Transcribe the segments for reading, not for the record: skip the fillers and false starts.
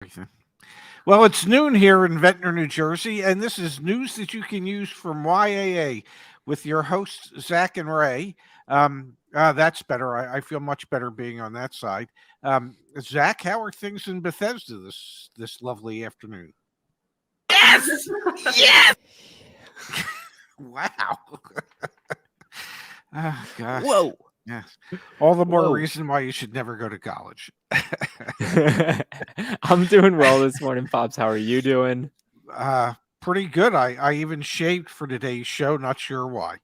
Everything. Well, it's noon here in Ventnor, New Jersey, and this is news that you can use from YAA with your hosts, Zach and Ray. That's better. I feel much better being on that side. Zach, how are things in Bethesda this lovely afternoon? Yes! Yes! Wow. Oh, gosh. Whoa. Yes. All the more Whoa. reason why you should never go to college. I'm doing well this morning, Pops. How are you doing? Pretty good. I even shaved for today's show. Not sure why.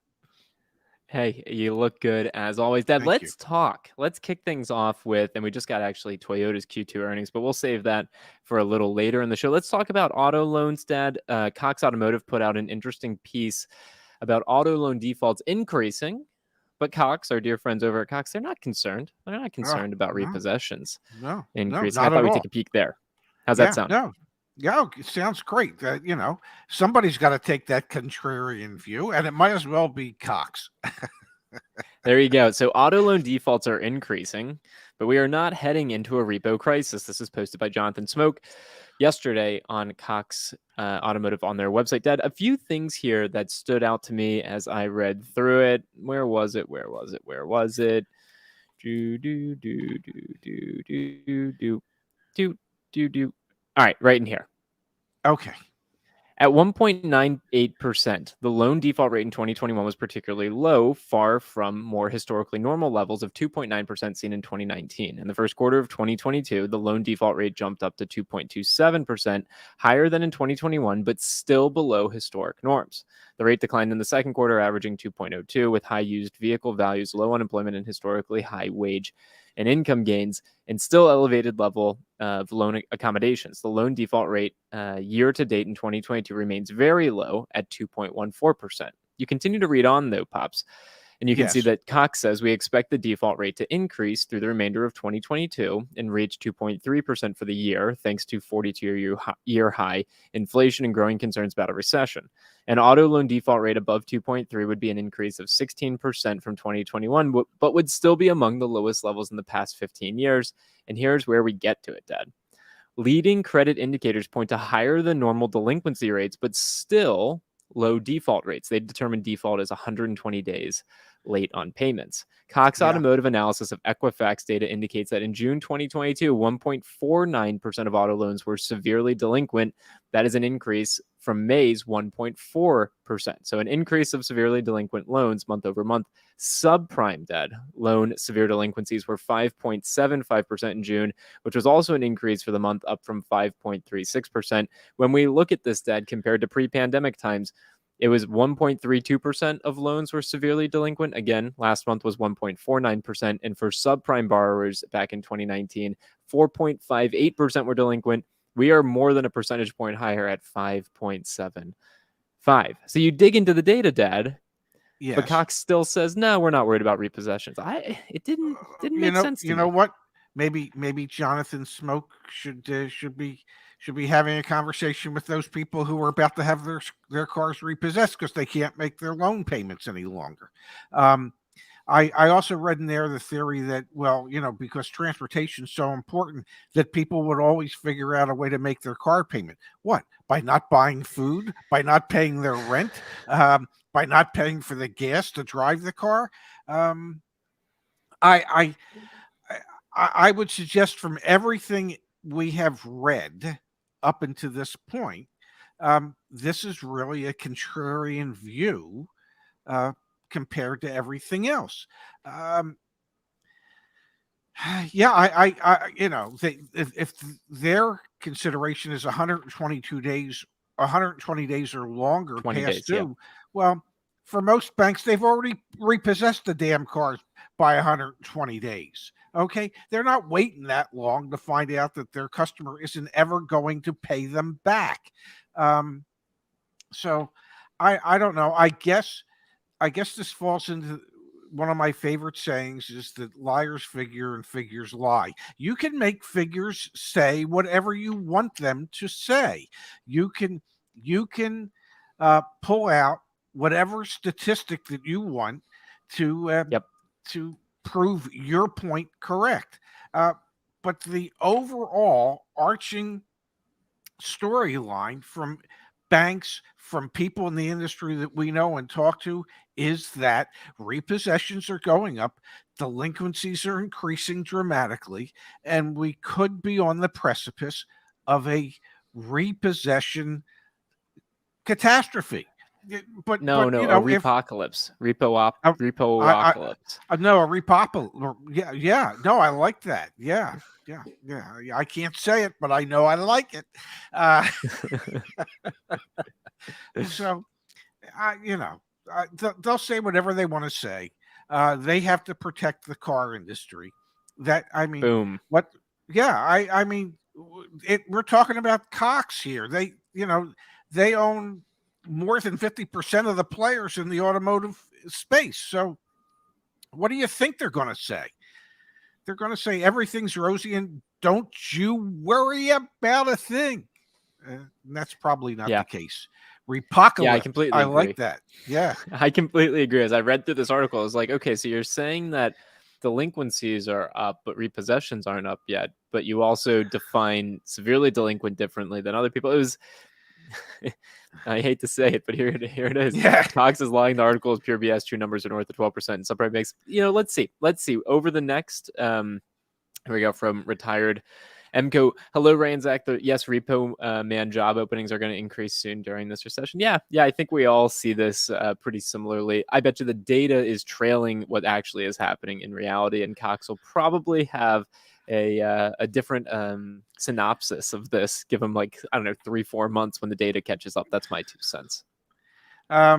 Hey, you look good as always. Dad, Thank you. let's talk. Let's kick things off with, and we just got actually Toyota's Q2 earnings, but we'll save that for a little later in the show. Let's talk about auto loans, Dad. Cox Automotive put out an interesting piece about auto loan defaults increasing, but Cox, our dear friends over at Cox, they're not concerned. They're not concerned about No, repossessions no, increasing. I not thought at we'd all. take a peek there. How's that Yeah, sound? no. Yeah, it sounds great. Somebody's got to take that contrarian view, and it might as well be Cox. There you go. So auto loan defaults are increasing, but we are not heading into a repo crisis. This is posted by Jonathan Smoke yesterday on Cox Automotive on their website. Dad, a few things here that stood out to me as I read through it. Where was it? Do. All right, right in here. Okay. At 1.98%, the loan default rate in 2021 was particularly low, far from more historically normal levels of 2.9% seen in 2019. In the first quarter of 2022, the loan default rate jumped up to 2.27%, higher than in 2021, but still below historic norms. The rate declined in the second quarter, averaging 2.02, with high used vehicle values, low unemployment, and historically high wage and income gains, and still elevated level of loan accommodations. The loan default rate year to date in 2022 remains very low at 2.14%. You continue to read on, though, Pops, and you can see Yes. that Cox says we expect the default rate to increase through the remainder of 2022 and reach 2.3% for the year, thanks to 42-year high inflation and growing concerns about a recession. An auto loan default rate above 2.3 would be an increase of 16% from 2021, but would still be among the lowest levels in the past 15 years. And here's where we get to it, Dad. Leading credit indicators point to higher than normal delinquency rates, but still low default rates. They determine default as 120 days late on payments. Cox Yeah. Automotive analysis of Equifax data indicates that in June 2022, 1.49% of auto loans were severely delinquent. That is an increase from May's 1.4%. So an increase of severely delinquent loans month over month. Subprime debt loan severe delinquencies were 5.75% in June, which was also an increase for the month, up from 5.36%. When we look at this debt compared to pre-pandemic times, it was 1.32% of loans were severely delinquent. Again, last month was 1.49%. And for subprime borrowers back in 2019, 4.58% were delinquent. We are more than a percentage point higher at 5.75. So you dig into the data, Dad, Yes. but Cox still says, no, we're not worried about repossessions. It didn't make sense to me. You know what? Maybe Jonathan Smoke should be having a conversation with those people who are about to have their cars repossessed because they can't make their loan payments any longer. I also read in there the theory that, well, because transportation is so important, that people would always figure out a way to make their car payment. What? By not buying food, by not paying their rent, by not paying for the gas to drive the car. I would suggest, from everything we have read up until this point, this is really a contrarian view compared to everything else. Yeah, if their consideration is 122 days, 120 days or longer 20 past days, due, yeah. well, for most banks, they've already repossessed the damn cars by 120 days. Okay, they're not waiting that long to find out that their customer isn't ever going to pay them back. So I don't know. I guess this falls into one of my favorite sayings, is that liars figure and figures lie. You can make figures say whatever you want them to say. You can pull out whatever statistic that you want to Yep. to prove your point correct. but the overall arching storyline from banks, from people in the industry that we know and talk to, is that repossessions are going up, delinquencies are increasing dramatically, and we could be on the precipice of a repossession catastrophe. No, But no, you a know, if repocalypse, uh, I repoapocalypse. no, a repopul, yeah, yeah, no, I like that. Yeah, yeah, yeah. I can't say it, but I know I like it. Uh, so, you know, they'll say whatever they want to say. They have to protect the car industry. That I mean, Boom. what? Yeah, I mean, we're talking about Cox here. They own more than 50% of the players in the automotive space. So, what do you think they're going to say? They're going to say everything's rosy and don't you worry about a thing. And that's probably not Yeah. the case. Yeah, I Repocalypse. completely I like agree. that. Yeah. I completely agree. As I read through this article, I was like, okay, so you're saying that delinquencies are up, but repossessions aren't up yet. But you also define severely delinquent differently than other people. It was, I hate to say it, but here it is. Yeah. Cox is lying. The article is pure BS. True numbers are north of 12%. And subprime makes, let's see. Over the next, here we go from retired MCO. Hello, Ray and Zach. Yes, repo man job openings are going to increase soon during this recession. Yeah. I think we all see this pretty similarly. I bet you the data is trailing what actually is happening in reality, and Cox will probably have a different synopsis of this. Give them 3-4 months when the data catches up. That's my 2 cents. I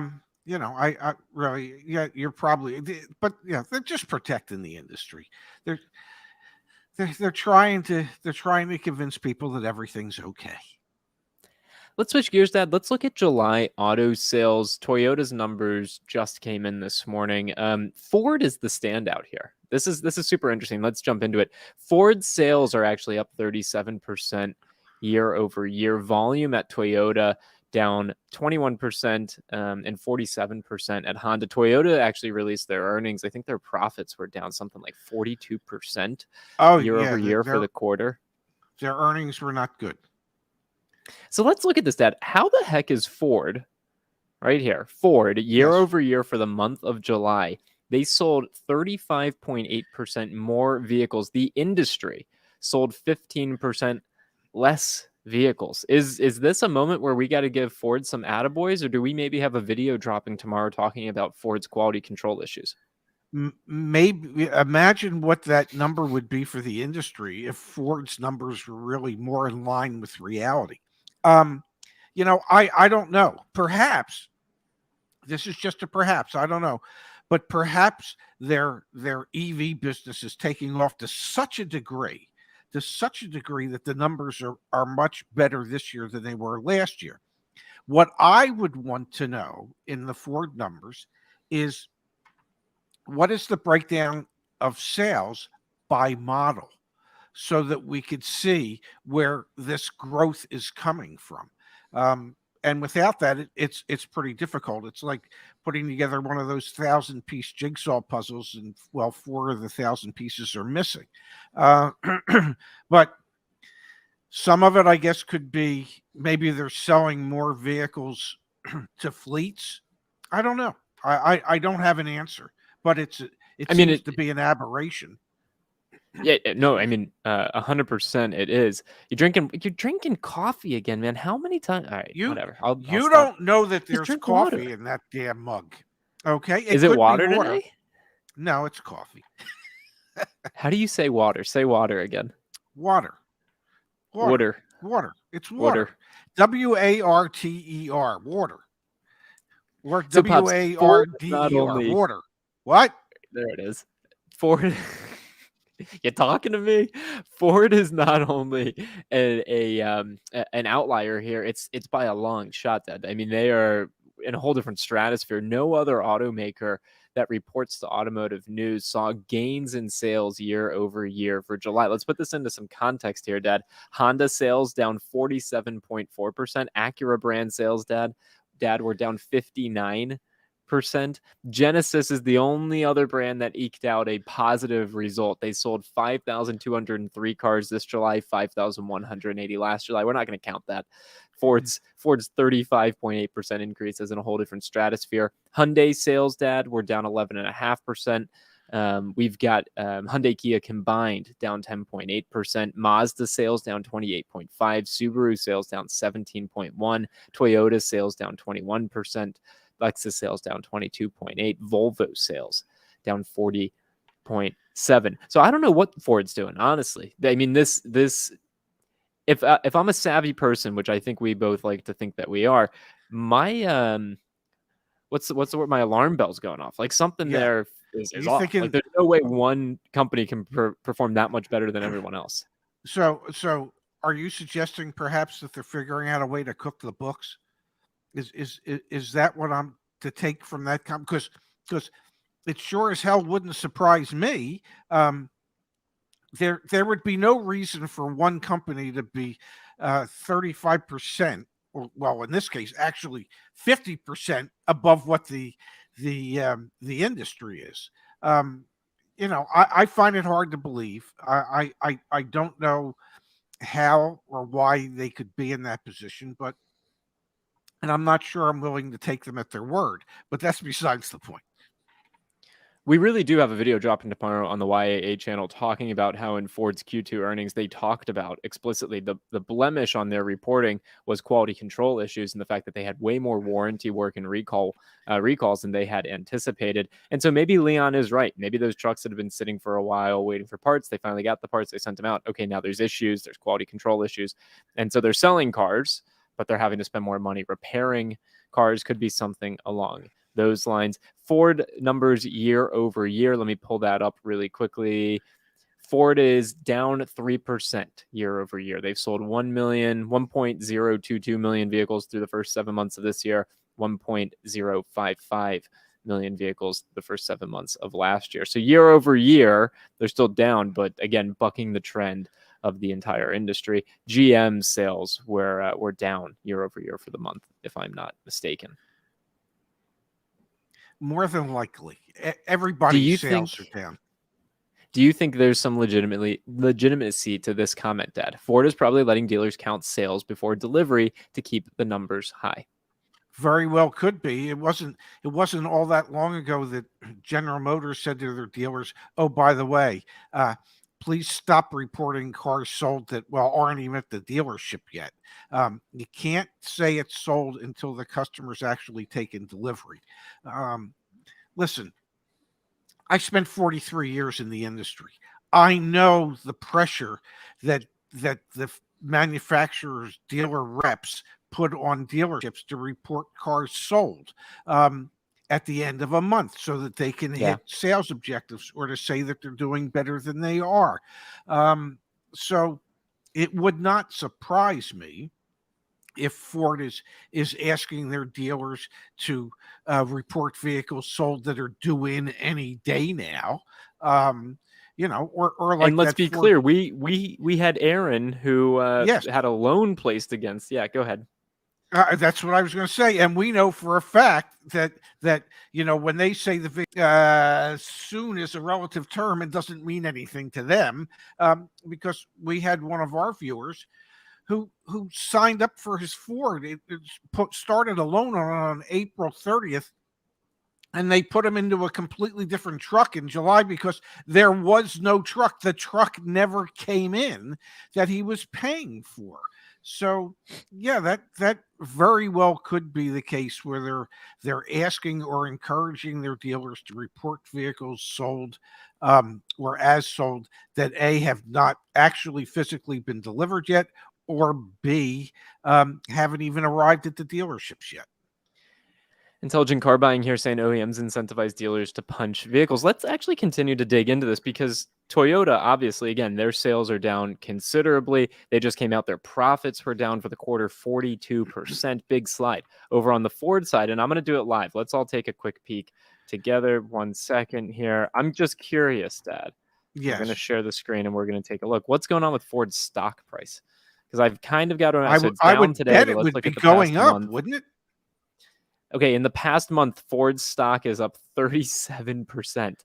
really, yeah, you're probably, but yeah, they're just protecting the industry. They're trying to convince people that everything's okay. Let's switch gears, Dad. Let's look at July auto sales. Toyota's numbers just came in this morning. Ford is the standout here. This is super interesting. Let's jump into it. Ford sales are actually up 37% year over year. Volume at Toyota down 21% and 47% at Honda. Toyota actually released their earnings. I think their profits were down something like 42% year over year for the quarter. Their earnings were not good. So let's look at this, Dad. How the heck is Ford, right here, Ford, year over year for the month of July, they sold 35.8% more vehicles. The industry sold 15% less vehicles. Is this a moment where we got to give Ford some attaboys, or do we maybe have a video dropping tomorrow talking about Ford's quality control issues? Maybe imagine what that number would be for the industry if Ford's numbers were really more in line with reality. I don't know. Perhaps this is just a perhaps. I don't know, but perhaps their EV business is taking off to such a degree that the numbers are much better this year than they were last year. What I would want to know in the Ford numbers is what is the breakdown of sales by model so that we could see where this growth is coming from. And without that, it's pretty difficult. It's like putting together one of those 1,000-piece jigsaw puzzles, and 4 of the 1,000 pieces are missing. But some of it, I guess, could be maybe they're selling more vehicles to fleets. I don't know. I don't have an answer, but it seems to be an aberration. Yeah, no, I mean, 100% it is. You're drinking coffee again, man. How many times? All right, whatever. I'll stop. Don't know that Just there's drink coffee water. in that damn mug. Okay, Is it water today? No, it's coffee. How do you say water? Say water again. Water. It's water. WARTER. Water. Or So, Pops, WARDER. Water. What? There it is. Ford. You talking to me? Ford is not only an outlier here. It's by a long shot, Dad. I mean, they are in a whole different stratosphere. No other automaker that reports to automotive news saw gains in sales year over year for July. Let's put this into some context here, Dad. Honda sales down 47.4%. Acura brand sales, Dad, were down 59%. Genesis is the only other brand that eked out a positive result. They sold 5,203 cars this July, 5,180 last July. We're not going to count that. Ford's 35.8% increase is in a whole different stratosphere. Hyundai sales, Dad, were down 11.5%. We've got Hyundai Kia combined down 10.8%, Mazda sales down 28.5%, Subaru sales down 17.1%, Toyota sales down 21%, Lexus sales down 22.8%, Volvo sales down 40.7%. So I don't know what Ford's doing, honestly. I mean, this if I'm a savvy person, which I think we both like to think that we are, my what's the word? My alarm bell's going off. Like something Yeah. there is You off. thinking Like there's no way one company can perform that much better than everyone else. so? Are you suggesting perhaps that they're figuring out a way to cook the books? Is that what I'm to take from that? Because it sure as hell wouldn't surprise me. There would be no reason for one company to be 35%, or well, in this case, actually 50% above what the industry is. I find it hard to believe. I don't know how or why they could be in that position, and I'm not sure I'm willing to take them at their word. But that's besides the point. We really do have a video dropping tomorrow on the YAA channel talking about how in Ford's Q2 earnings, they talked about explicitly the blemish on their reporting was quality control issues and the fact that they had way more warranty work and recalls than they had anticipated. And so maybe Leon is right. Maybe those trucks that have been sitting for a while waiting for parts, they finally got the parts, they sent them out. Okay, now there's issues, there's quality control issues. And so they're selling cars, but they're having to spend more money repairing cars. Could be something along those lines. Ford numbers year over year. Let me pull that up really quickly. Ford is down 3% year over year. They've sold 1.022 million vehicles through the first 7 months of this year, 1.055 million vehicles the first 7 months of last year. So year over year, they're still down, but again, bucking the trend of the entire industry. GM sales were down year over year for the month, if I'm not mistaken. More than likely, everybody's sales are down. Do you think there's some legitimacy to this comment, Dad? Ford is probably letting dealers count sales before delivery to keep the numbers high. Very well could be. It wasn't all that long ago that General Motors said to their dealers, "Oh, by the way, please stop reporting cars sold that aren't even at the dealership yet. You can't say it's sold until the customer's actually taken delivery." Listen, I spent 43 years in the industry. I know the pressure that the manufacturers, dealer reps put on dealerships to report cars sold at the end of a month so that they can hit sales objectives or to say that they're doing better than they are. So it would not surprise me if Ford is asking their dealers to report vehicles sold that are due in any day now. Or like. And let's be clear, we had Aaron who had a loan placed against. Yeah, go ahead. That's what I was going to say, and we know for a fact that when they say the soon is a relative term, it doesn't mean anything to them, because we had one of our viewers who signed up for his Ford. It started a loan on April 30th, and they put him into a completely different truck in July because there was no truck. The truck never came in that he was paying for. So, yeah, that very well could be the case where they're asking or encouraging their dealers to report vehicles sold or as sold that A, have not actually physically been delivered yet, or B, haven't even arrived at the dealerships yet. Intelligent Car Buying here saying OEMs incentivize dealers to punch vehicles. Let's actually continue to dig into this because Toyota, obviously, again, their sales are down considerably. They just came out. Their profits were down for the quarter 42%. Big slide. Over on the Ford side, and I'm going to do it live. Let's all take a quick peek together. 1 second here. I'm just curious, Dad. Yes. We're going to share the screen and we're going to take a look. What's going on with Ford's stock price? Because I've kind of got to. So it's down I would today. bet it would be going up, wouldn't it? Okay, in the past month, Ford's stock is up 37%.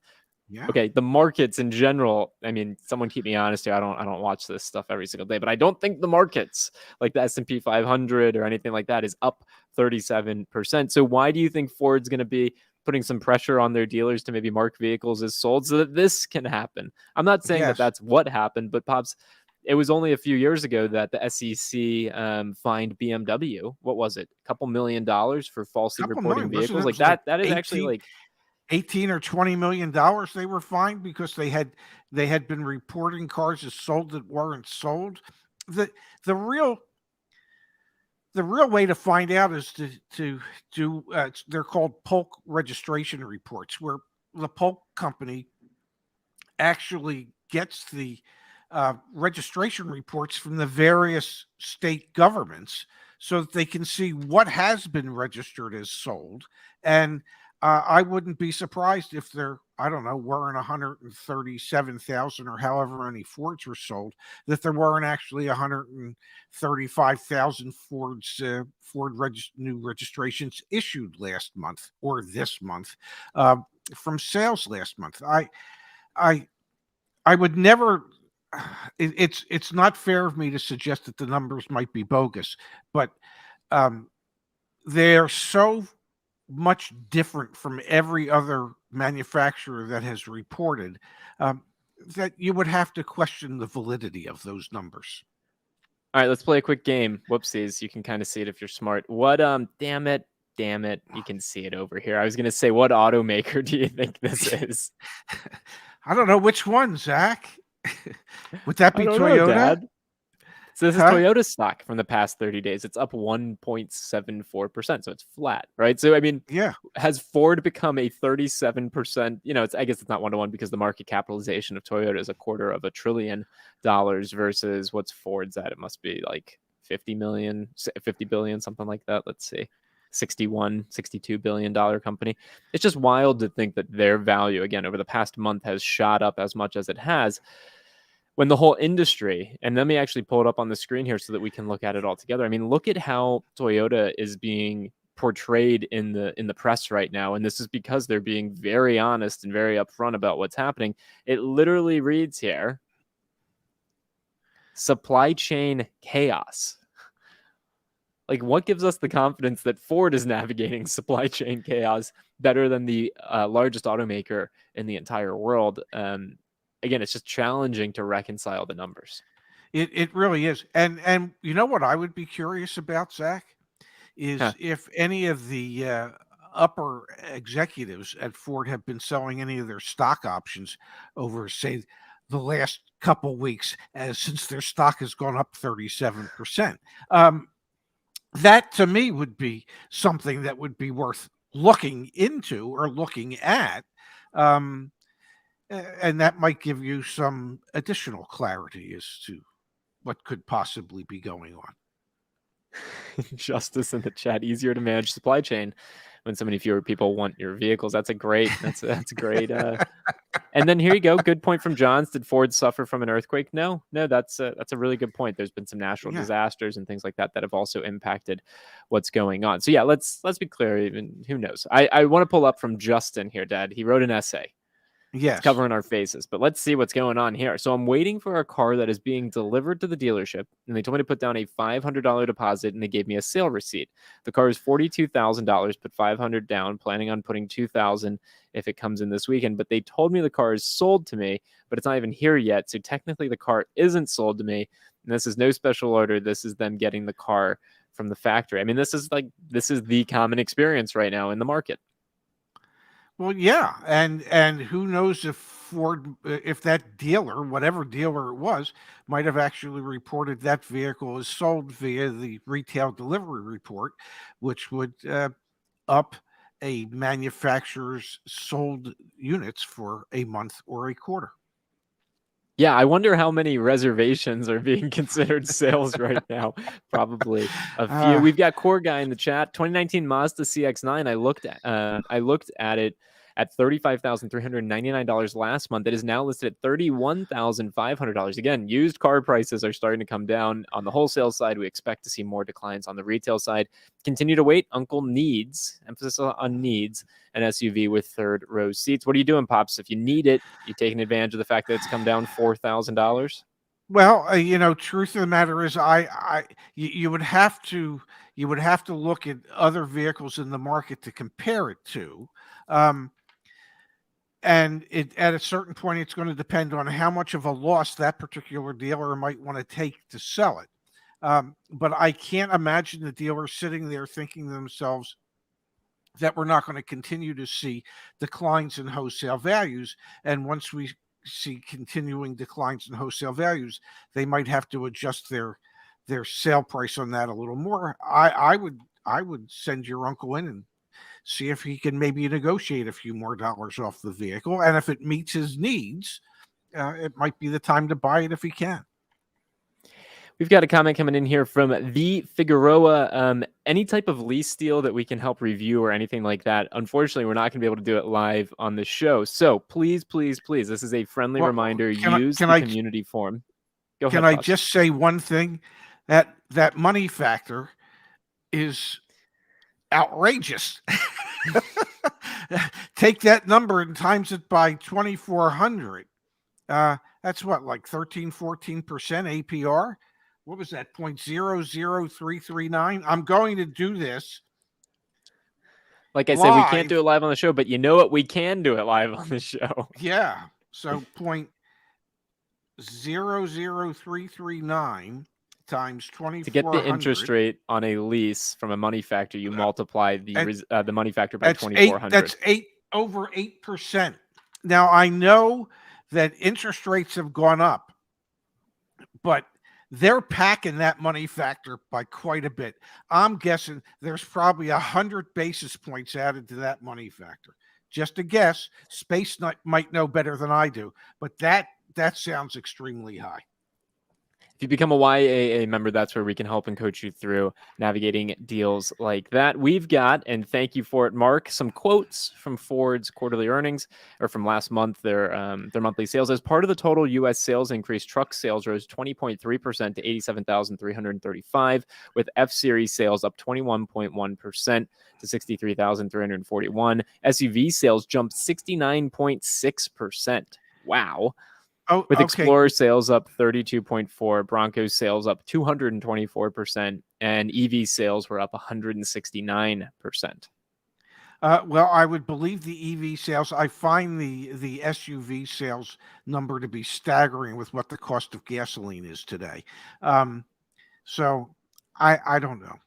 Yeah. Okay, the markets in general, I mean, someone keep me honest here. I don't watch this stuff every single day, but I don't think the markets like the S&P 500 or anything like that is up 37%. So why do you think Ford's going to be putting some pressure on their dealers to maybe mark vehicles as sold so that this can happen? I'm not saying that Yes. that's what happened, but Pops, it was only a few years ago that the SEC fined BMW. What was it? A couple $1 million for falsely Couple reporting million, wasn't vehicles. it? It Like was like that is actually 18, like 18 or $20 million they were fined because they had been reporting cars as sold that weren't sold. The the real the real way to find out is to do they're called bulk registration reports, where the bulk company actually gets the registration reports from the various state governments so that they can see what has been registered as sold. And I wouldn't be surprised if there, I don't know, weren't 137,000 or however many Fords were sold, that there weren't actually 135,000 new registrations issued last month or this month uh, from sales last month. I I would never. It's not fair of me to suggest that the numbers might be bogus, but um, they're so much different from every other manufacturer that has reported um, that you would have to question the validity of those numbers. all right, let's play a quick game. Whoopsies. You can kind of see it if you're smart. What damn it. Damn it. You can see it over here. I was gonna say, what automaker do you think this is? I don't know which one, Zach. Would that I be don't know, Toyota? Dad. So this is Huh? Toyota stock from the past 30 days. It's up 1.74%. So it's flat, right? So I mean, Yeah. has Ford become a 37%? I guess it's not 1-to-1 because the market capitalization of Toyota is $250 billion versus what's Ford's at. It must be like 50 million, 50 billion, something like that. Let's see. 62 billion dollar company. It's just wild to think that their value again over the past month has shot up as much as it has when the whole industry, and let me actually pull it up on the screen here so that we can look at it all together. I mean, look at how Toyota is being portrayed in the press right now, and this is because they're being very honest and very upfront about what's happening. It literally reads here, supply chain chaos. Like, what gives us the confidence that Ford is navigating supply chain chaos better than the largest automaker in the entire world? Again, it's just challenging to reconcile the numbers. It really is. And you know what I would be curious about, Zach, Huh. is if any of the upper executives at Ford have been selling any of their stock options over, say, the last couple weeks, as since their stock has gone up 37%. That to me would be something that would be worth looking into or looking at. Um, and that might give you some additional clarity as to what could possibly be going on. Justice in the chat. Easier to manage supply chain when so many fewer people want your vehicles. That's a great. And then here you go. Good point from Johns. Did Ford suffer from an earthquake? No. That's a really good point. There's been some natural Yeah. disasters and things like that that have also impacted what's going on. So yeah, let's be clear. Even who knows? I want to pull up from Justin here, Dad. He wrote an essay. It's Yes. covering our faces, but let's see what's going on here. So I'm waiting for a car that is being delivered to the dealership, and they told me to put down a $500 deposit, and they gave me a sale receipt. The car is $42,000, put $500 down, planning on putting $2,000 if it comes in this weekend. But they told me the car is sold to me, but it's not even here yet. So technically, the car isn't sold to me, and this is no special order. This is them getting the car from the factory. I mean, this is the common experience right now in the market. Well, yeah, and who knows if Ford, if that dealer, whatever dealer it was, might have actually reported that vehicle is sold via the retail delivery report, which would up a manufacturer's sold units for a month or a quarter. Yeah, I wonder how many reservations are being considered sales right now. Probably a few. Uh, We've got Core Guy in the chat. 2019 Mazda CX-9. I looked at it, at $35,399 last month. It is now listed at $31,500. Again, used car prices are starting to come down on the wholesale side. We expect to see more declines on the retail side. Continue to wait. Uncle needs, emphasis on needs, an SUV with third row seats. What are you doing, Pops? If you need it, you taking advantage of the fact that it's come down $4,000? Well, truth of the matter is, you would have to look at other vehicles in the market to compare it to, and at a certain point, it's going to depend on how much of a loss that particular dealer might want to take to sell it. But I can't imagine the dealer sitting there thinking to themselves that we're not going to continue to see declines in wholesale values, and once we see continuing declines in wholesale values, they might have to adjust their sale price on that a little more. I would send your uncle in and see if he can maybe negotiate a few more dollars off the vehicle, and if it meets his needs, it might be the time to buy it if he can. We've got a comment coming in here from the Figueroa. Any type of lease deal that we can help review or anything like that. Unfortunately, we're not going to be able to do it live on the show. So please, please, please, this is a friendly reminder. Use the community forum. Go ahead. Can I just say one thing? That money factor is outrageous. Take that number and times it by 2,400. That's what, like 13-14% APR? What was that, 0.00339? I'm going to do this. Like I said, we can't do it live on the show, but you know what? We can do it live on the show. Yeah. So 0.00339 times 2,400. To get the interest rate on a lease from a money factor, you multiply the money factor by 2,400. That's over 8%. Now, I know that interest rates have gone up, but they're packing that money factor by quite a bit. I'm guessing there's probably 100 basis points added to that money factor. Just a guess. Space might know better than I do, but that sounds extremely high. If you become a YAA member, that's where we can help and coach you through navigating deals like that. We've got, and thank you for it, Mark, some quotes from Ford's quarterly earnings, or from last month, their monthly sales. As part of the total U.S. sales increase, truck sales rose 20.3% to 87,335, with F-Series sales up 21.1% to 63,341. SUV sales jumped 69.6%. Wow. With Explorer sales up 32.4%, Bronco sales up 224%, and EV sales were up 169%. Well, I would believe the EV sales. I find the SUV sales number to be staggering with what the cost of gasoline is today. So I don't know.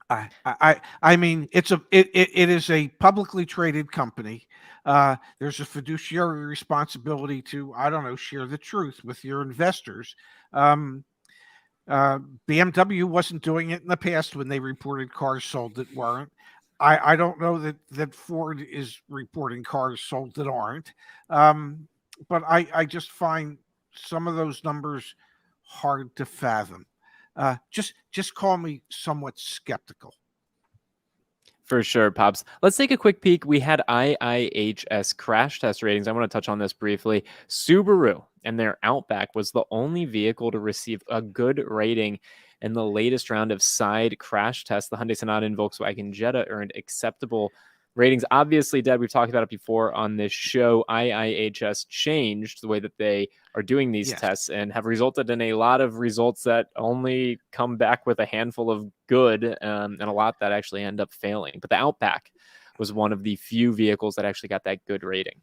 I mean, it is a publicly traded company. There's a fiduciary responsibility to, I don't know, share the truth with your investors. BMW wasn't doing it in the past when they reported cars sold that weren't. I don't know that Ford is reporting cars sold that aren't. But I just find some of those numbers hard to fathom. Just call me somewhat skeptical. For sure, Pops. Let's take a quick peek. We had IIHS crash test ratings. I want to touch on this briefly. Subaru and their Outback was the only vehicle to receive a good rating in the latest round of side crash tests. The Hyundai Sonata and Volkswagen Jetta earned acceptable ratings. Obviously, Dad, we've talked about it before on this show. IIHS changed the way that they are doing these tests and have resulted in a lot of results that only come back with a handful of good and a lot that actually end up failing. But the Outback was one of the few vehicles that actually got that good rating.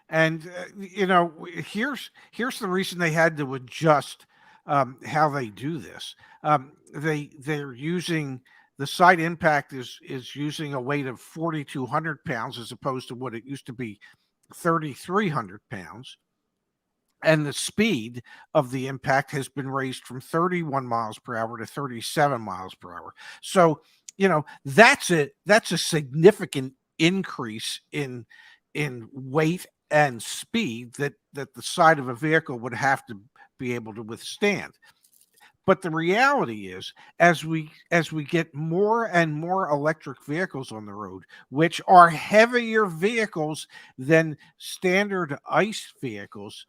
And, here's the reason they had to adjust how they do this. They're using... The side impact is using a weight of 4,200 pounds as opposed to what it used to be, 3,300 pounds. And the speed of the impact has been raised from 31 miles per hour to 37 miles per hour. So, that's a significant increase in weight and speed that the side of a vehicle would have to be able to withstand. But the reality is, as we get more and more electric vehicles on the road, which are heavier vehicles than standard ICE vehicles,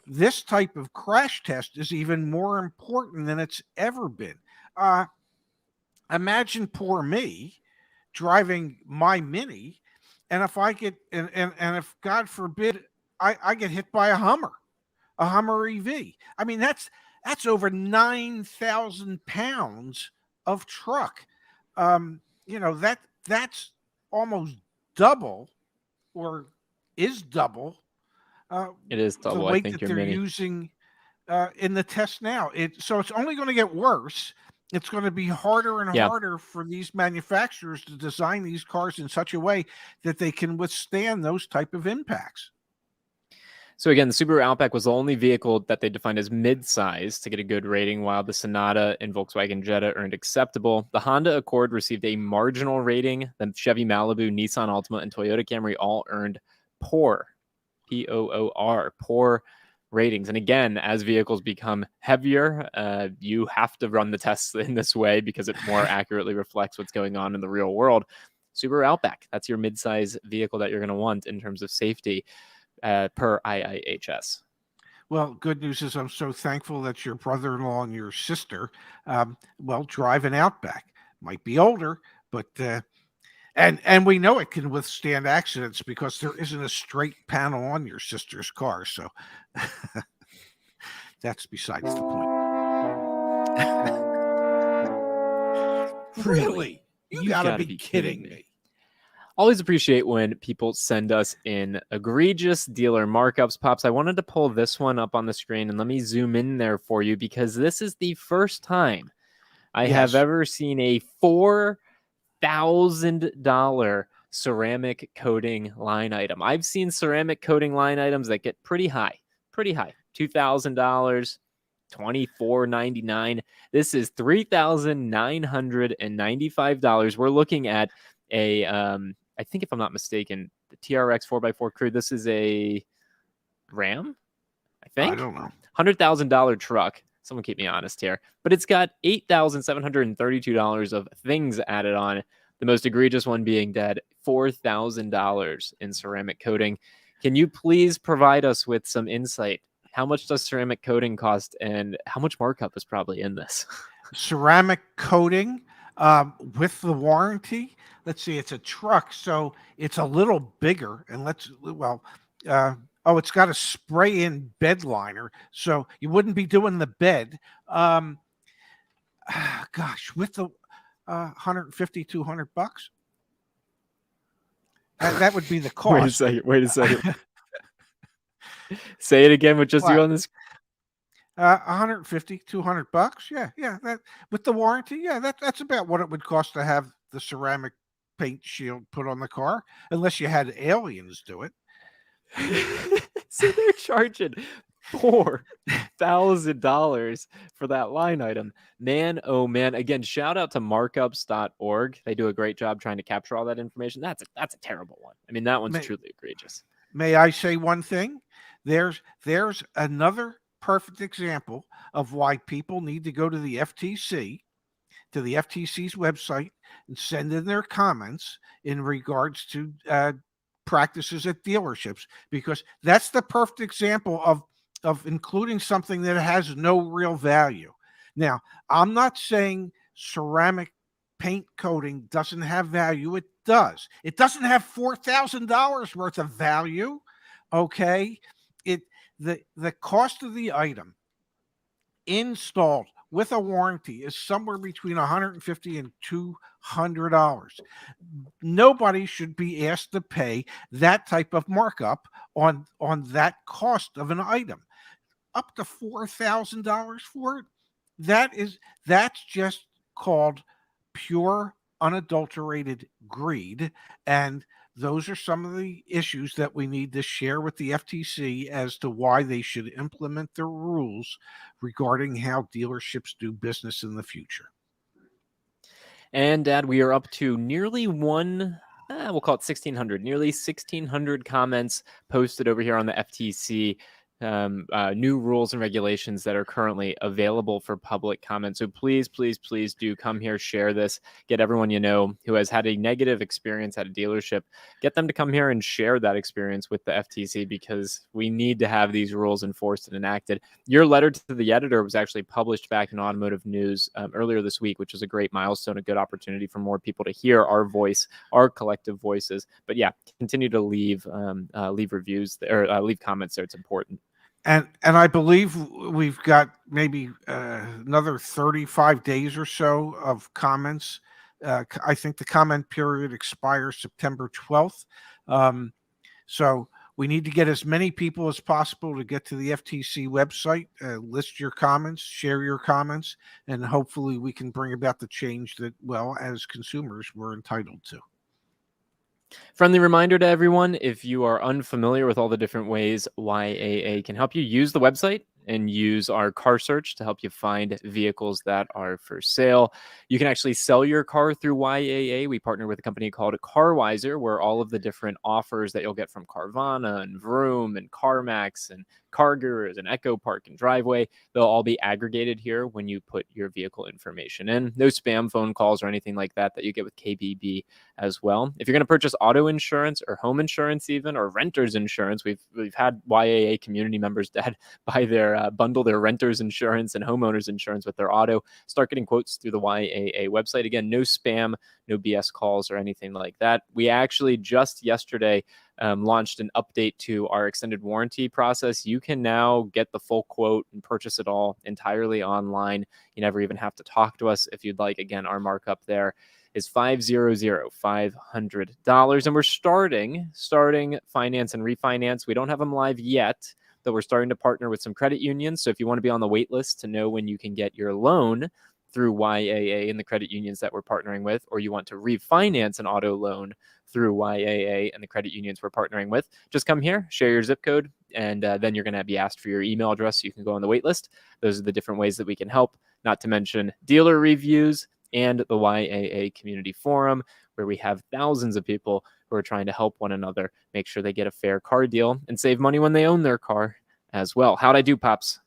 this type of crash test is even more important than it's ever been. Imagine poor me driving my Mini, and if I get and if God forbid I get hit by a Hummer EV. I mean, that's over 9,000 pounds of truck. That's almost double, or is double, It is the double. I weight think that your they're Mini. using in the test now. So it's only going to get worse. It's going to be harder and Yeah. harder for these manufacturers to design these cars in such a way that they can withstand those type of impacts. So again, the Subaru Outback was the only vehicle that they defined as mid-size to get a good rating, while the Sonata and Volkswagen Jetta earned acceptable. The Honda Accord received a marginal rating. The Chevy Malibu, Nissan Altima, and Toyota Camry all earned poor, P-O-O-R, poor ratings. And again, as vehicles become heavier, you have to run the tests in this way because it more accurately reflects what's going on in the real world. Subaru Outback, that's your mid-size vehicle that you're going to want in terms of safety. Per IIHS. Well, good news is I'm so thankful that your brother-in-law and your sister, drive an Outback. Might be older, but and we know it can withstand accidents because there isn't a straight panel on your sister's car. So that's besides the point. Really? You gotta be kidding me. Always appreciate when people send us in egregious dealer markups. Pops, I wanted to pull this one up on the screen, and let me zoom in there for you, because this is the first time I have ever seen a $4,000 ceramic coating line item. I've seen ceramic coating line items that get pretty high, $2,000, $2,499. This is $3,995. We're looking at a I think, if I'm not mistaken, the TRX 4x4 Crew. This is a Ram, I think. I don't know. $100,000 truck. Someone keep me honest here. But it's got $8,732 of things added on. The most egregious one being dead, $4,000 in ceramic coating. Can you please provide us with some insight? How much does ceramic coating cost, and how much markup is probably in this? Ceramic coating with the warranty. Let's see, it's a truck, so it's a little bigger. And it's got a spray-in bed liner, so you wouldn't be doing the bed. With the $150, $200, that would be the cost. Wait a second. Say it again with just you on this. $150, $200. Yeah. That with the warranty, that's about what it would cost to have the ceramic paint shield put on the car, unless you had aliens do it. So they're charging $4,000 for that line item. Man, oh man. Again, shout out to markups.org. They do a great job trying to capture all that information. That's a terrible one. I mean, that one's truly egregious. May I say one thing? There's another perfect example of why people need to go to the FTC, to the FTC's website, and send in their comments in regards to practices at dealerships, because that's the perfect example of including something that has no real value. Now, I'm not saying ceramic paint coating doesn't have value. It does. It doesn't have $4,000 worth of value. Okay. The cost of the item installed with a warranty is somewhere between $150 and $200. Nobody should be asked to pay that type of markup on that cost of an item. Up to $4,000 for it. That's just called pure, unadulterated greed. And those are some of the issues that we need to share with the FTC as to why they should implement their rules regarding how dealerships do business in the future. And Dad, we are up to nearly we'll call it 1,600, nearly 1,600 comments posted over here on the FTC new rules and regulations that are currently available for public comment. So please, please, please do come here, share this, get everyone you know who has had a negative experience at a dealership, get them to come here and share that experience with the FTC, because we need to have these rules enforced and enacted. Your letter to the editor was actually published back in Automotive News earlier this week, which was a great milestone, a good opportunity for more people to hear our voice, our collective voices. But yeah, continue to leave reviews or leave comments there. It's important. And I believe we've got maybe another 35 days or so of comments. I think the comment period expires September 12th. So we need to get as many people as possible to get to the FTC website, list your comments, share your comments, and hopefully we can bring about the change that, well, as consumers, we're entitled to. Friendly reminder to everyone, if you are unfamiliar with all the different ways YAA can help you, use the website and use our car search to help you find vehicles that are for sale. You can actually sell your car through YAA. We partner with a company called CarWiser, where all of the different offers that you'll get from Carvana and Vroom and CarMax and CarGurus and Echo Park and Driveway, they'll all be aggregated here when you put your vehicle information in. No spam phone calls or anything like that you get with KBB as well. If you're going to purchase auto insurance or home insurance even, or renter's insurance, we've had YAA community members that buy their bundle their renter's insurance and homeowner's insurance with their auto, start getting quotes through the YAA website. Again, no spam, no BS calls or anything like that. We actually just yesterday launched an update to our extended warranty process. You can now get the full quote and purchase it all entirely online. You never even have to talk to us if you'd like. Again, our markup there is $500, and we're starting finance and refinance. We don't have them live yet, though we're starting to partner with some credit unions. So if you want to be on the wait list to know when you can get your loan through YAA and the credit unions that we're partnering with, or you want to refinance an auto loan through YAA and the credit unions we're partnering with, just come here, share your zip code, and then you're going to be asked for your email address so you can go on the wait list. Those are the different ways that we can help, not to mention dealer reviews and the YAA community forum, where we have thousands of people who are trying to help one another make sure they get a fair car deal and save money when they own their car as well. How'd I do, Pops?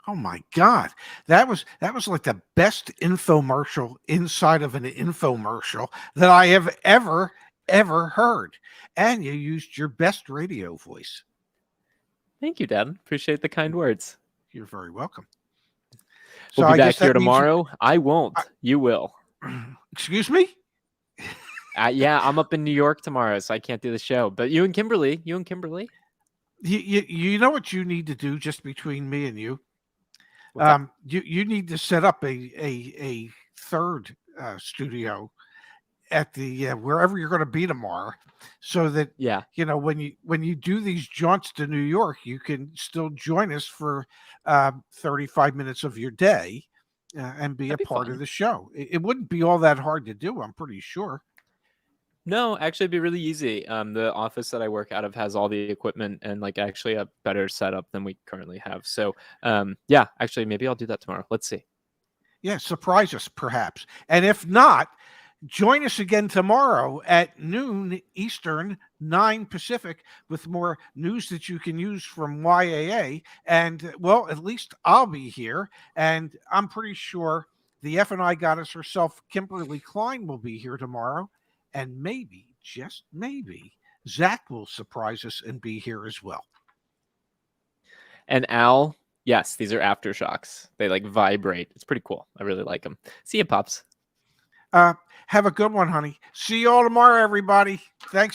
Oh my God, that was like the best infomercial inside of an infomercial that I have ever heard. And you used your best radio voice. Thank you, Dad. Appreciate the kind words. You're very welcome. We'll be back here tomorrow. I won't. You will. Excuse me? Yeah, I'm up in New York tomorrow, so I can't do the show. But you and Kimberly. You know what you need to do, just between me and you? You need to set up a third studio at the wherever you're going to be tomorrow, so that when you do these jaunts to New York, you can still join us for 35 minutes of your day and be a part of the show. It wouldn't be all that hard to do, I'm pretty sure. No, actually, it'd be really easy. The office that I work out of has all the equipment and actually a better setup than we currently have. So actually, maybe I'll do that tomorrow. Let's see. Yeah, surprise us perhaps. And if not, join us again tomorrow at noon Eastern, 9 Pacific, with more news that you can use from YAA. And well, at least I'll be here, and I'm pretty sure the F&I goddess herself, Kimberly Klein, will be here tomorrow. And maybe, just maybe, Zach will surprise us and be here as well. And Al, yes, these are aftershocks. They vibrate. It's pretty cool. I really like them. See you, Pops. Have a good one, honey. See you all tomorrow, everybody. Thanks.